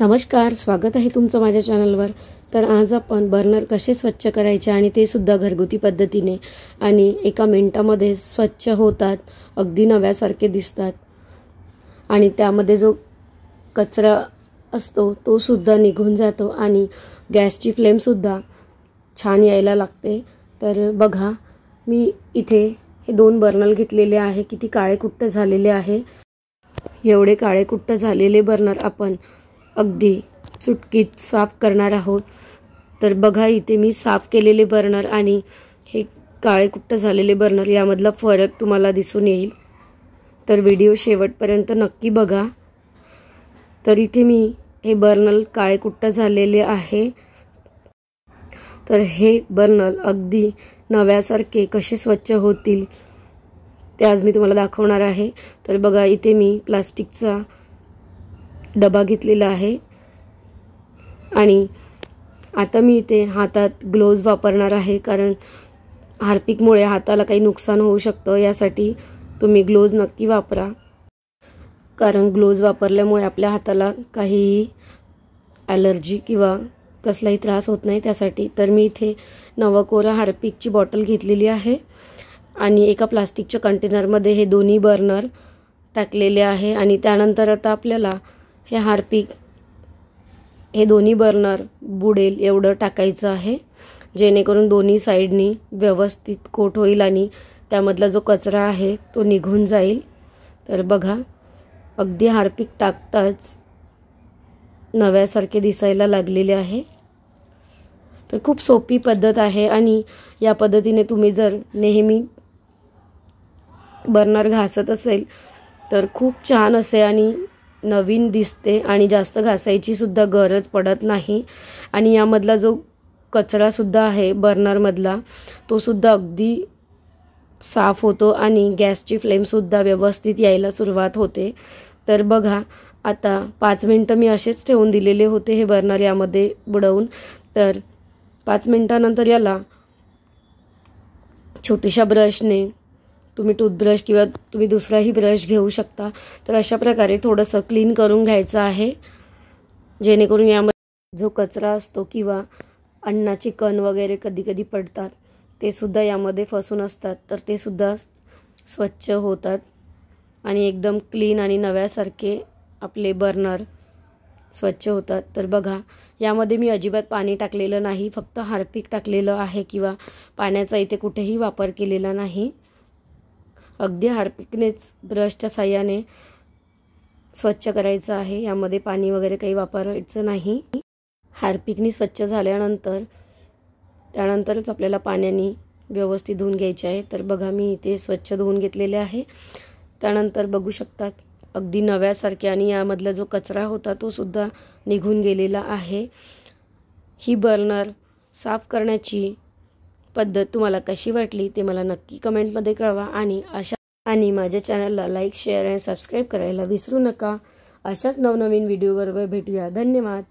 नमस्कार, स्वागत आहे तुमचं माझ्या चॅनलवर। तर आज आपण बर्नर कसे स्वच्छ करायचे आणि ते सुद्धा घरगुती पद्धतीने आणि एका मिनिटामध्ये स्वच्छ होतात, अगदी नव्यासारखे दिसतात आणि त्यामध्ये जो कचरा असतो तो सुद्धा निघून जातो आणि गॅसची फ्लेम सुद्धा छान यायला लागते। तर बघा, मी इथे हे 2 बर्नर घेतलेले आहे। किती काळे कुट्ट झालेले आहे। एवढे काळे कुट्ट झालेले बर्नर आपण अगदी चुटकीत साफ करणार आहोत। तर बघा, इथे मी साफ केलेले बर्नर आणि हे काळे कुट्ट झालेले बर्नर यामधला फरक तुम्हाला दिसून येईल। तर व्हिडिओ शेवटपर्यंत नक्की बघा। तर इथे मी हे बर्नर काळे कुट्ट झालेले आहे। तर हे बर्नर अगदी नव्यासारखे कसे स्वच्छ होतील ते आज मी तुम्हाला दाखवणार आहे। तर बघा, इथे मी प्लास्टिकचा डबा घेतलेला आहे आणि आता मी इथे हातात ग्लोव्ज वापरणार आहे, कारण हार्पिकमुळे हाताला काही नुकसान होऊ शकतं। यासाठी तुम्ही ग्लोव्ज नक्की वापरा, कारण ग्लोव्ज वापरल्यामुळे आपल्या हाताला काही ॲलर्जी किंवा कसलाही त्रास होत नाही त्यासाठी। तर मी इथे नवकोरा हार्पिकची बॉटल घेतलेली आहे आणि एका प्लास्टिकच्या कंटेनरमध्ये हे दोन्ही बर्नर टाकलेले आहे आणि त्यानंतर आता आपल्याला हे हार्पिक हे दोन्ही बर्नर बुडेल एवढं टाकायचं आहे, जेणेकरून दोन्ही साइडनी व्यवस्थित कोट होईल आणि त्यामधला जो कचरा आहे तो निघून जाईल। तर बघा, अगदी हार्पिक टाकताच नव्यासारखे दिसायला लागलेले आहे। तर खूप सोपी पद्धत आहे आणि या पद्धतीने तुम्ही जर नेहमी बर्नर घासत असेल तर खूप छान असे आणि नवीन दिसते आणि जास्त घासायची सुद्धा गरज पडत नाही। आणि यामधला जो कचरा सुद्धा आहे बर्नर मधला तो सुद्धा अगदी साफ होतो आणि गॅसची फ्लेम सुद्धा व्यवस्थित यायला सुरुवात होते। तर बघा, आता 5 मिनिटं मी असेच ठेवून दिलेले होते हे बर्नर यामध्ये बुडवून। तर 5 मिनिटानंतर याला छोट्याशा ब्रशने, तुम्ही टूथब्रश किंवा तुम्ही दुसराही ब्रश घेऊ शकता, तर अशा प्रकारे थोडंसं क्लीन करून घ्यायचं आहे, जेणेकरून यामध्ये जो कचरा असतो किंवा अन्नाचे कण वगैरे कधी कधी पडतात ते सुद्धा यामध्ये फसून असतात, तर ते सुद्धा स्वच्छ होतात आणि एकदम क्लीन आणि नव्यासारखे आपले बर्नर स्वच्छ होतात। तर बघा, यामध्ये मी अजिबात पाणी टाकलेलं नाही, फक्त हार्पिक टाकलेलं आहे किंवा पाण्याचा इथे कुठेही वापर केलेला नाही। अगदी हार्पिकनेच ब्रशच्या साहाय्याने स्वच्छ करायचं आहे, यामध्ये पाणी वगैरे काही वापरायचं नाही। हार्पिकनी स्वच्छ झाल्यानंतर त्यानंतरच आपल्याला पाण्याने व्यवस्थित धुवून घ्यायचे आहे। तर बघा, मी इथे स्वच्छ धुवून घेतलेले आहे। त्यानंतर बघू शकता अगदी नव्यासारखे आणि यामधला जो कचरा होता तो सुद्धा निघून गेलेला आहे। ही बर्नर साफ करण्याची पद्धत तुम्हाला कशी वाटली ते मला नक्की कमेंटमध्ये कळवा आणि माझ्या चॅनलला लाईक, शेअर आणि सबस्क्राईब करायला विसरू नका। अशाच नवनवीन व्हिडिओबरोबर भेटूया। धन्यवाद।